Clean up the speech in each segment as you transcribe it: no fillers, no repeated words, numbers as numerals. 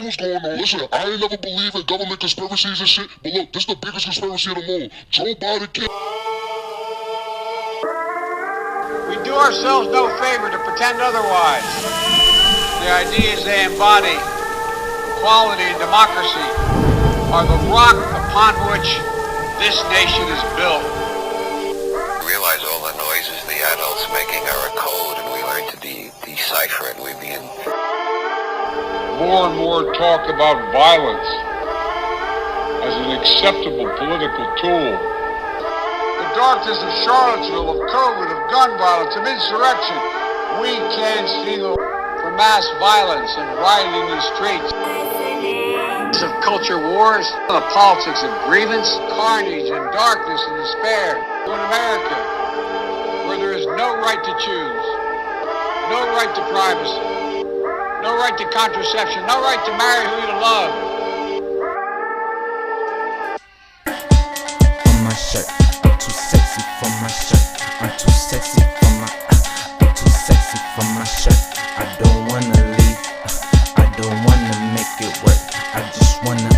what's going on. Listen, I ain't never believed in government conspiracies and shit, but look, this is the biggest conspiracy of them all. Joe Biden can't... We do ourselves no favor to pretend otherwise. The ideas they embody, equality and democracy, are the rock upon which this nation is built. We realize all the noises the adults making are a code, and we learn to decipher it. We begin. More and more talk about violence as an acceptable political tool. The darkness of Charlottesville, of COVID, of gun violence, of insurrection, we can see for mass violence and rioting in the streets. Of culture wars, the politics of grievance, carnage and darkness and despair. In America, where there is no right to choose, no right to privacy, no right to contraception, no right to marry who you love. On my shirt, I'm too sexy for my shirt. I'm too sexy for my. I'm too sexy for my shirt. I don't wanna leave. I don't wanna make it work. I just wanna.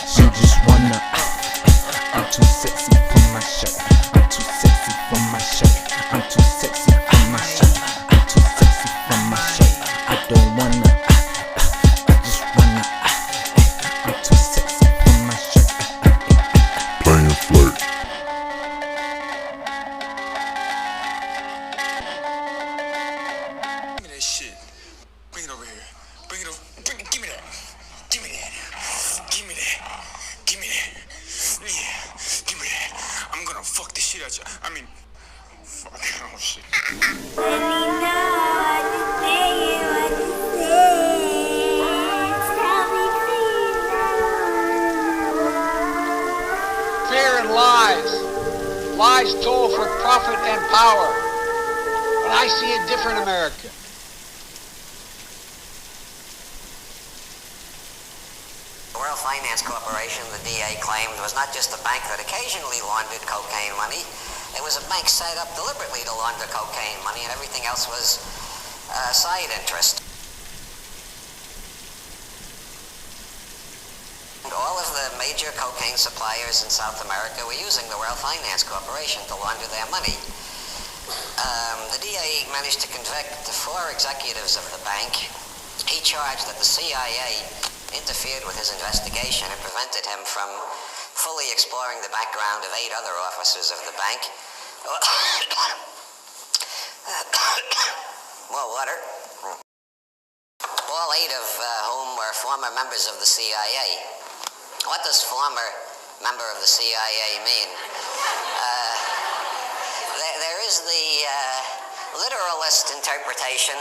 She just wanna. I'm too sexy for my shirt. I'm too sexy for my shirt. I'm too sexy for my shirt. I'm too sexy for my shirt. I don't wanna. I just wanna. I'm too sexy for my shirt. Playing flirt. Give me that shit. Bring it over here. Bring it over. Give me that. Give me that. Give me that. Give me that. Yeah. Give me that. I'm gonna fuck the shit out you. I mean, fuck. Oh shit. Fear and lies. Lies told for profit and power. But I see a different America. The World Finance Corporation, the DA claimed, was not just a bank that occasionally laundered cocaine money. It was a bank set up deliberately to launder cocaine money, and everything else was side interest. And all of the major cocaine suppliers in South America were using the World Finance Corporation to launder their money. The DA managed to convict 4 executives of the bank. He charged that the CIA interfered with his investigation and prevented him from fully exploring the background of 8 other officers of the bank. More water. All 8 of whom were former members of the CIA. What does former member of the CIA mean? There is the literalist interpretation.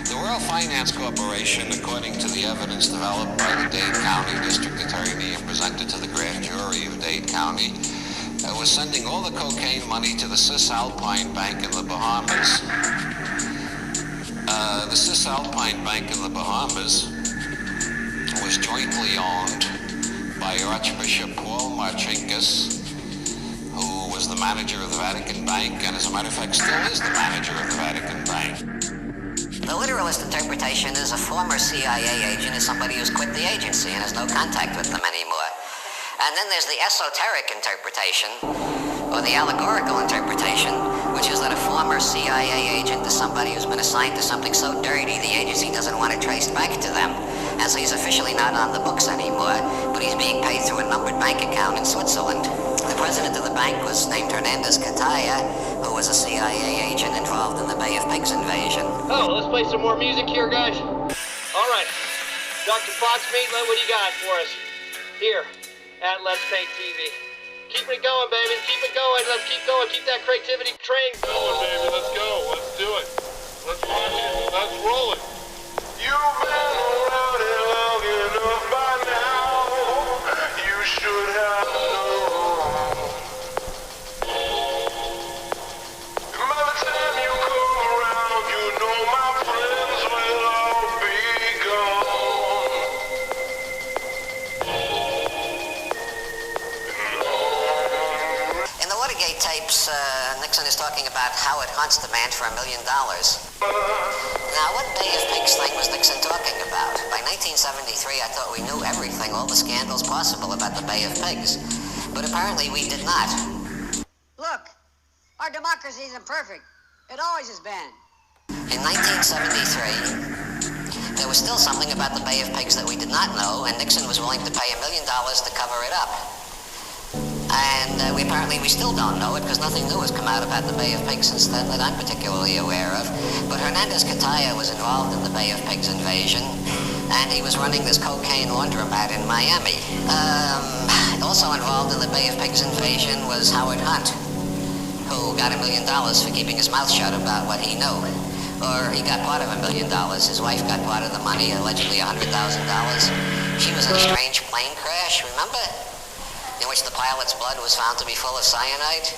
The World Finance Corporation, according to the evidence developed by the Dade County District Attorney and presented to the grand jury of Dade County, was sending all the cocaine money to the Cisalpine Bank in the Bahamas. The Cisalpine Bank in the Bahamas was jointly owned by Archbishop Paul Marcinkus, who was the manager of the Vatican Bank, and as a matter of fact still is the manager of the Vatican Bank. The literalist interpretation is a former CIA agent is somebody who's quit the agency and has no contact with them anymore. And then there's the esoteric interpretation, or the allegorical interpretation, which is that a former CIA agent is somebody who's been assigned to something so dirty the agency doesn't want it traced back to them. And so he's officially not on the books anymore, but he's being paid through a numbered bank account in Switzerland. The president of the bank was named Hernandez Cataya, who was a CIA agent involved in the Bay of Pigs invasion. Oh, let's play some more music here, guys. All right. Dr. Foxmeat, what do you got for us? Here, at Let's Paint TV. Keep it going, baby. Keep it going. Let's keep going. Keep that creativity train going, baby. Let's go. Let's do it. Let's rock it. Let's roll it. You've been around here long enough by now. You should have known. By the time you come around, you know my friends will all be gone. In the Watergate tapes, Nixon is talking about Howard Hunt's demand for $1 million. Now, what Bay of Pigs thing was Nixon talking about? By 1973, I thought we knew everything, all the scandals possible about the Bay of Pigs. But apparently we did not. Look, our democracy isn't perfect. It always has been. In 1973, there was still something about the Bay of Pigs that we did not know, and Nixon was willing to pay $1 million to cover it up. And we still don't know it because nothing new has come out about the Bay of Pigs since then that I'm particularly aware of. But Hernandez-Cataya was involved in the Bay of Pigs invasion, and he was running this cocaine laundromat in Miami. Also involved in the Bay of Pigs invasion was Howard Hunt, who got $1 million for keeping his mouth shut about what he knew. Or he got part of $1 million. His wife got part of the money, allegedly $100,000. She was in a strange plane crash, remember? In which the pilot's blood was found to be full of cyanide.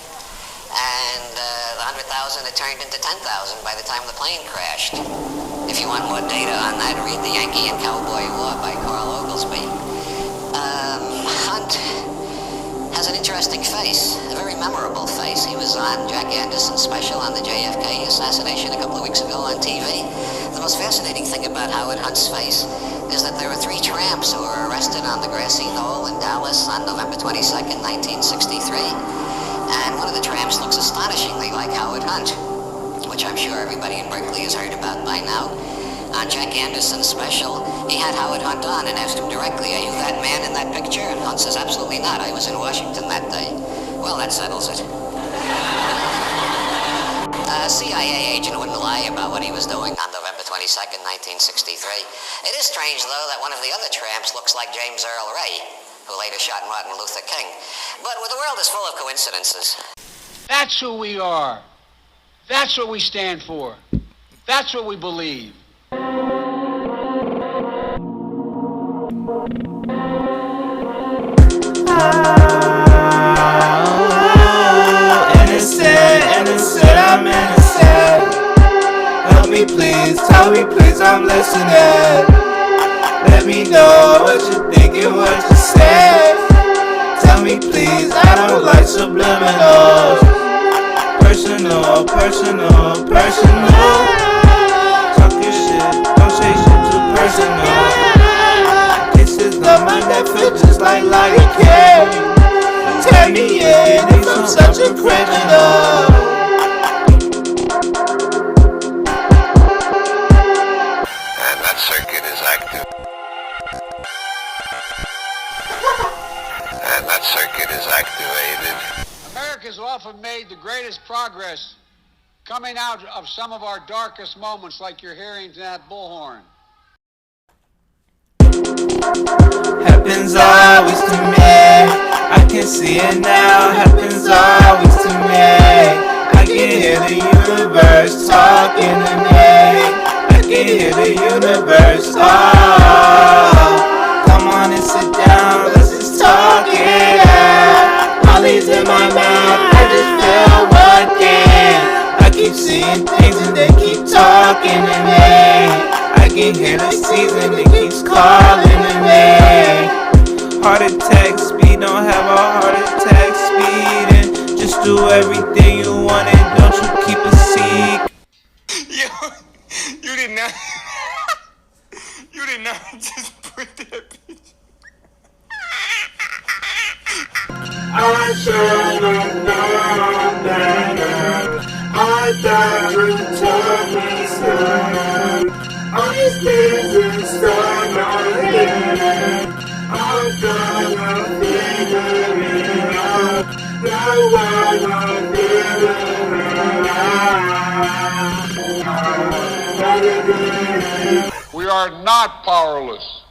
And the $100,000 had turned into $10,000 by the time the plane crashed. If you want more data on that, read The Yankee and Cowboy War by Carl Oglesby. Hunt has an interesting face, a very memorable face. He was on Jack Anderson's special on the JFK assassination a couple of weeks ago on TV. The most fascinating thing about Howard Hunt's face is that there were 3 tramps who were arrested on the grassy knoll in Dallas on November 22nd, 1963. And one of the tramps looks astonishingly like Howard Hunt, which I'm sure everybody in Berkeley has heard about by now. On Jack Anderson's special, he had Howard Hunt on and asked him directly, "Are you that man in that picture?" And Hunt says, "Absolutely not. I was in Washington that day." Well, that settles it. A CIA agent wouldn't lie about what he was doing on November 22nd, 1963. It is strange, though, that one of the other tramps looks like James Earl Ray, who later shot Martin Luther King. But the world is full of coincidences. That's who we are. That's what we stand for. That's what we believe. Innocent, I'm innocent. Help me please, tell me please, I'm listening. Let me know what you think and what you say. Tell me please, I don't like subliminals. Personal. Talk your shit, don't say shit too personal. Kisses on my neck feel just like Lion. Tell me if I'm such a criminal. And that circuit is active. And that circuit is activated. America's often made the greatest progress coming out of some of our darkest moments, like you're hearing in that bullhorn. Happens always to me. I can see it now. Happens always to me. I can hear the universe talking to me. I can hear the universe talk. Come on and sit down. Let's just talk it out. Molly's in my mouth. I just feel one thing. I keep seeing things and they keep talking to me. I can hear the season, it keeps calling to me. Heart attack speed, don't have a heart attack speed. And just do everything you want and don't you keep a secret. Yo, you did not. You did not just put that bitch. I should have known better. I thought you told me so. All these things inside my head, I'm gonna figure it out. Now I'm figure it out. We are not powerless.